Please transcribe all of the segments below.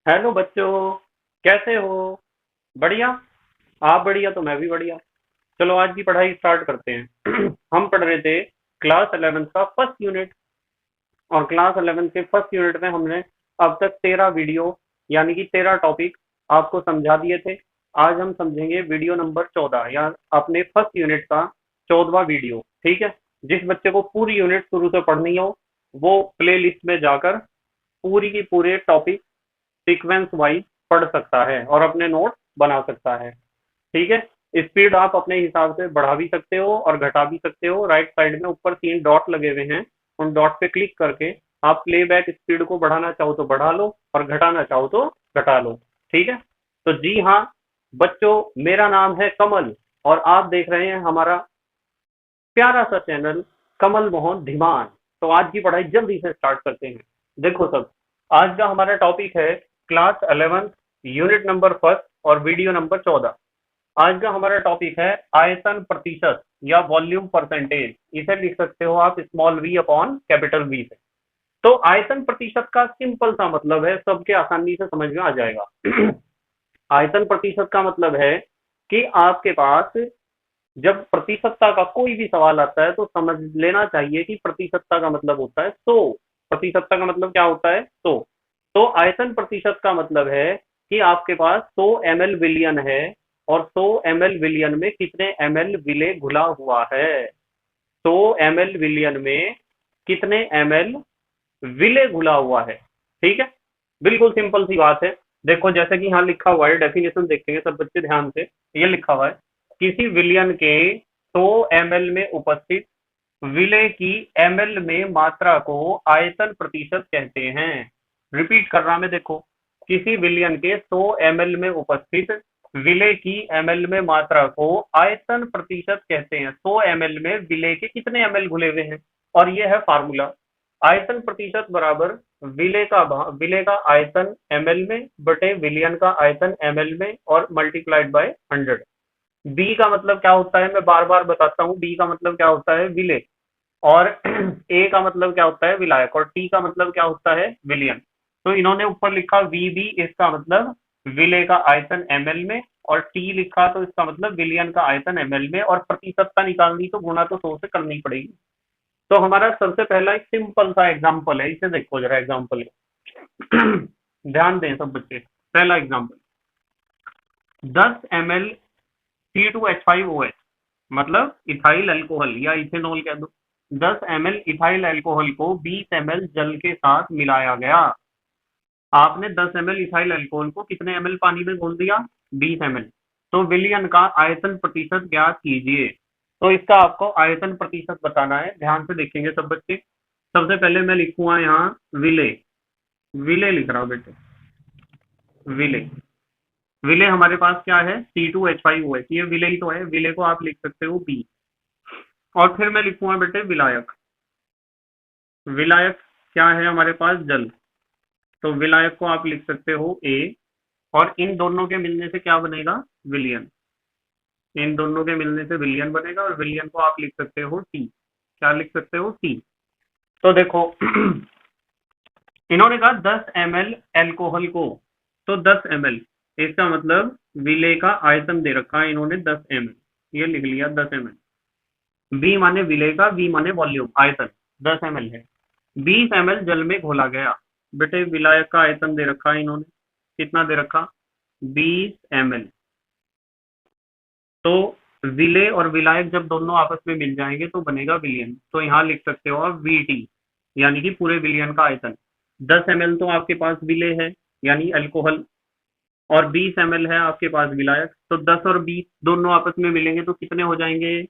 Hello बच्चों। कैसे हो? बढ़िया। आप बढ़िया तो मैं भी बढ़िया। चलो आज की पढ़ाई स्टार्ट करते हैं। हम पढ़ रहे थे क्लास 11 का फर्स्ट यूनिट। और क्लास 11 के फर्स्ट यूनिट में हमने अब तक 13 वीडियो यानी कि 13 टॉपिक आपको समझा दिए थे। आज हम समझेंगे वीडियो नंबर 14 या अपने फर्स्ट यूनिट का 14वां वीडियो। ठीक है। जिस बच्चे को पूरी यूनिट शुरू से पढ़नी हो वो प्ले लिस्ट में जाकर पूरी की पूरे टॉपिक सीक्वेंस वाइज पढ़ सकता है और अपने नोट बना सकता है। ठीक है। स्पीड आप अपने हिसाब से बढ़ा भी सकते हो और घटा भी सकते हो। राइट साइड में ऊपर 3 डॉट लगे हुए हैं। उन डॉट पे क्लिक करके आप प्लेबैक स्पीड को बढ़ाना चाहो तो बढ़ा लो और घटाना चाहो तो घटा लो। ठीक है। तो जी हाँ बच्चों, मेरा नाम है कमल और आप देख रहे हैं हमारा प्यारा सा चैनल कमल मोहन धीमान। तो आज की पढ़ाई जल्दी से स्टार्ट करते हैं। देखो सब, आज का हमारा टॉपिक है क्लास 11 यूनिट नंबर फर्स्ट और वीडियो नंबर 14। आज का हमारा टॉपिक है आयतन प्रतिशत या वॉल्यूम परसेंटेज। इसे लिख सकते हो आप small V upon capital V से। तो आयतन प्रतिशत का सिंपल सा मतलब है, सबके आसानी से समझ में आ जाएगा। आयतन प्रतिशत का मतलब है कि आपके पास जब प्रतिशतता का कोई भी सवाल आता है तो समझ लेना चाहिए कि प्रतिशतता का मतलब होता है 100। प्रतिशतता का मतलब क्या होता है? 100। तो आयतन प्रतिशत का मतलब है कि आपके पास 100 ml विलियन है और 100 ml विलियन में कितने ml विले घुला हुआ है। 100 ml विलियन में कितने ml विले घुला हुआ है। ठीक है। बिल्कुल सिंपल सी बात है। देखो जैसे कि यहाँ लिखा हुआ है, डेफिनेशन देखेंगे सब बच्चे ध्यान से। ये लिखा हुआ है किसी विलयन के 100 ml में उपस्थित विलय की ml में मात्रा को आयतन प्रतिशत कहते हैं। रिपीट कर रहा मैं, देखो। किसी विलयन के 100 ml में उपस्थित विलय की ml में मात्रा को आयतन प्रतिशत कहते हैं। 100 ml में विलय के कितने ml घुले हुए हैं और ये है फार्मूला। आयतन प्रतिशत बराबर विलय का आयतन ml में बटे विलयन का आयतन ml में और मल्टीप्लाइड बाय 100। बी का मतलब क्या होता है मैं बार बार बताता हूँ। बी का मतलब क्या होता है? विलेय। और ए का मतलब क्या होता है? विलायक। और टी का मतलब क्या होता है? विलियन। तो इन्होंने ऊपर लिखा वी बी, इसका मतलब विलेय का आयतन ml में। और टी लिखा तो इसका मतलब विलियन का आयतन ml में। और प्रतिशतता निकालनी तो गुणा तो 100 से करनी पड़ेगी। तो हमारा सबसे पहला एक सिंपल सा एग्जाम्पल है, इसे देखो जरा। एग्जाम्पल ध्यान दें सब बच्चे। पहला एग्जाम्पल, 10 ml C2H5OH मतलब इथाइल अल्कोहल या इथेनॉल कह दो। 10 ml इथाइल अल्कोहल को 20 ml जल के साथ मिलाया गया। आपने 10 ml इथाइल अल्कोहल को कितने ml पानी में घोल दिया? 20 ml। तो विलियन का आयतन प्रतिशत ज्ञात कीजिए। तो इसका आपको आयतन प्रतिशत बताना है। ध्यान से देखेंगे सब बच्चे। सबसे पहले मैं लिखूंगा यहाँ विलेय। विलेय लिख रहा हूँ बेटे। विलेय। विलेय हमारे पास क्या है? C2H5OH। ये विलेय तो है, विलेय को आप लिख सकते हो बी। और फिर मैं लिखूंगा बेटे विलायक। विलायक क्या है हमारे पास? जल। तो विलायक को आप लिख सकते हो ए। और इन दोनों के मिलने से क्या बनेगा? विलियन। इन दोनों के मिलने से विलियन बनेगा और विलियन को आप लिख सकते हो टी। क्या लिख सकते हो? टी। तो देखो इन्होंने कहा 10 ml एल्कोहल को। तो 10 ml, इसका मतलब विलेय का आयतन दे रखा है इन्होंने 10 ml। ये लिख लिया 10 ml। बी माने विलेय का, वी माने वॉल्यूम आयतन। 10 ml है। 20 ml जल में घोला गया। बेटे विलायक का आयतन दे रखा है इन्होंने। कितना दे रखा? 20 ml। तो विलेय और विलायक जब दोनों आपस में मिल जाएंगे तो बनेगा विलियन। तो यहाँ लिख सकते हो आप वी टी, यानी कि पूरे विलियन का आयतन। 10 ml तो आपके पास विलेय है यानी अल्कोहल, और 20 ml है आपके पास विलायक। तो 10 और 20 दोनों आपस में मिलेंगे तो कितने हो जाएंगे?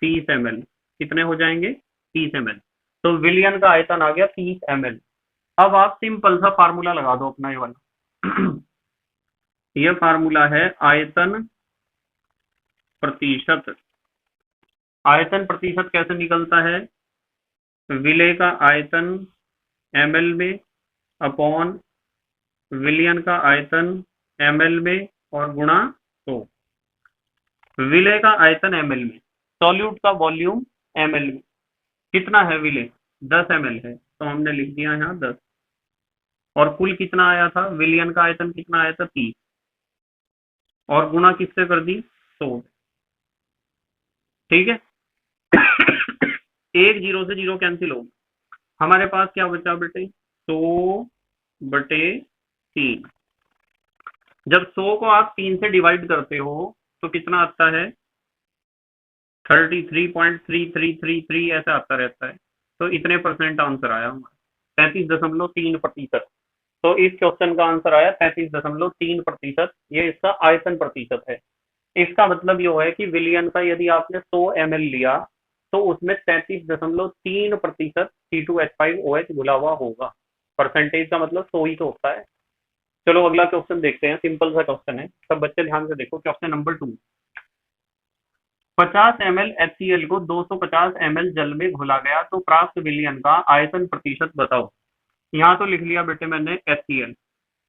30 ml। कितने हो जाएंगे? 30 ml। तो विलियन का आयतन आ गया 30 ml। अब आप सिंपल सा फार्मूला लगा दो अपना ये वाला। ये फार्मूला है आयतन प्रतिशत। आयतन प्रतिशत कैसे निकलता है? विलेय का आयतन ml में अपॉन विलियन का आयतन ml में और गुणा 100। विलेय का आयतन ml में, सॉल्यूट का वॉल्यूम ml में। कितना है विलेय? 10 ml है तो हमने लिख दिया यहाँ 10। और कुल कितना आया था, विलियन का आयतन कितना आया था 30, और गुणा किससे कर दी, 100। ठीक है। एक जीरो से जीरो कैंसिल हो, हमारे पास क्या बचा बेटे, 100/3। जब 100 को आप 3 से डिवाइड करते हो तो कितना आता है, 33.3333 ऐसा आता रहता है। तो इतने परसेंट आंसर आया हमारा, 33.3%। तो इस क्वेश्चन का आंसर आया 33.3%। ये इसका आयतन प्रतिशत है। इसका मतलब ये है कि विलियन का यदि आपने 100 ml लिया तो उसमें 33.3% C2H5OH घुला हुआ होगा। परसेंटेज का मतलब 100 ही तो होता है। चलो अगला क्वेश्चन देखते हैं, सिंपल सा क्वेश्चन है, सब बच्चे ध्यान से देखो। क्वेश्चन नंबर 2, 50 ml HCl को 250 ml जल में घोला गया तो प्राप्त विलयन का आयतन प्रतिशत बताओ। यहाँ तो लिख लिया बेटे मैंने HCl,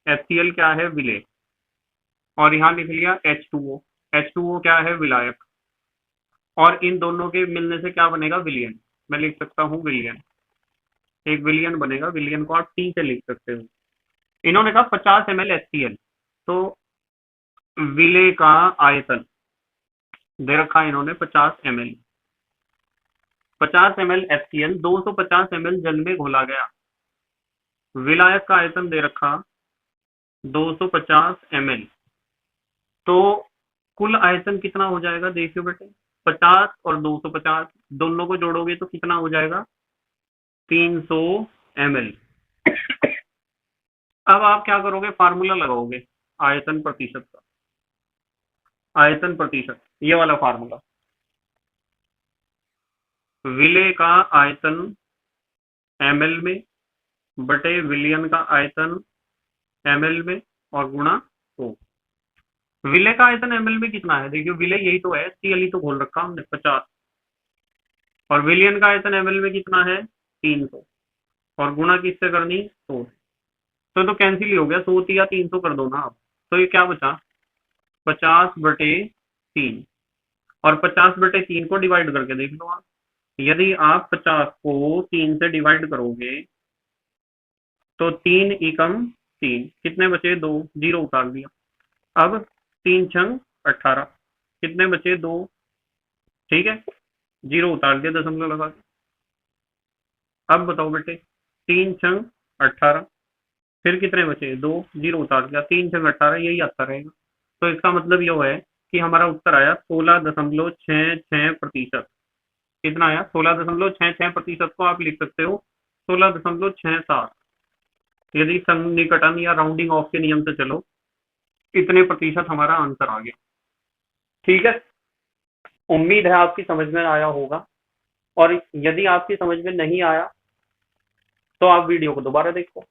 HCl क्या है, विलेय, और यहाँ लिख लिया H2O, H2O क्या है, विलायक, और इन दोनों के मिलने से क्या बनेगा, विलियन। मैं लिख सकता हूँ विलियन, एक विलियन बनेगा, विलियन को आप टी से लिख सकते हो। इन्होंने कहा 50 ml HCl, तो विलेय का आयतन दे रखा है इन्होंने 50 ml, 50 ml HCl 250 ml जल में घोला गया, विलायक का आयतन दे रखा 250 ml। तो कुल आयतन कितना हो जाएगा, देखियो बेटे, 50 और 250 दोनों को जोड़ोगे तो कितना हो जाएगा, 300 ml। अब आप क्या करोगे, फार्मूला लगाओगे आयतन प्रतिशत का, आयतन प्रतिशत, ये वाला फार्मूला, विलेय का आयतन ml में बटे विलियन का आयतन ml में और गुणा 100। विलेय का आयतन ml में कितना है, देखियो विलेय यही तो है, HCl ही तो घोल रखा हमने 50, और विलियन का आयतन ml में कितना है 300, और गुणा किससे करनी, 100। तो कैंसिल ही हो गया, 100 या 300 कर दो ना आप। तो ये क्या बचा, 50/3, और 50/3 को डिवाइड करके देख लो आप। यदि आप 50 को 3 से डिवाइड करोगे तो 3 एकम 3, कितने बचे, 2, जीरो उतार दिया। अब 3×18, कितने बचे, 2। ठीक है, जीरो उतार दिया, दशमलव लगा के। अब बताओ बेटे, 3×18, फिर कितने बचे, 2, जीरो उतार दिया, 3×18 यही आता रहेगा। तो इसका मतलब यह है कि हमारा उत्तर आया 16.66%। कितना आया, 16.66%। को आप लिख सकते हो 16.67। यदि सन्निकटन या राउंडिंग ऑफ के नियम से चलो, इतने प्रतिशत हमारा आंसर आ गया। ठीक है, उम्मीद है आपकी समझ में आया होगा, और यदि आपकी समझ में नहीं आया तो आप वीडियो को दोबारा देखो,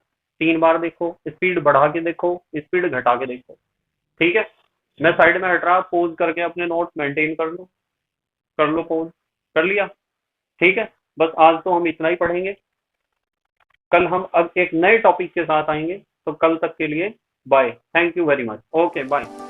3 बार देखो, स्पीड बढ़ा के देखो, स्पीड घटा के देखो। ठीक है, मैं साइड में हट रहा, पोज करके अपने नोट्स मेंटेन कर लो, कर लो पोज, कर लिया। ठीक है, बस आज तो हम इतना ही पढ़ेंगे, कल हम अब एक नए टॉपिक के साथ आएंगे। तो कल तक के लिए bye, thank you very much, okay bye.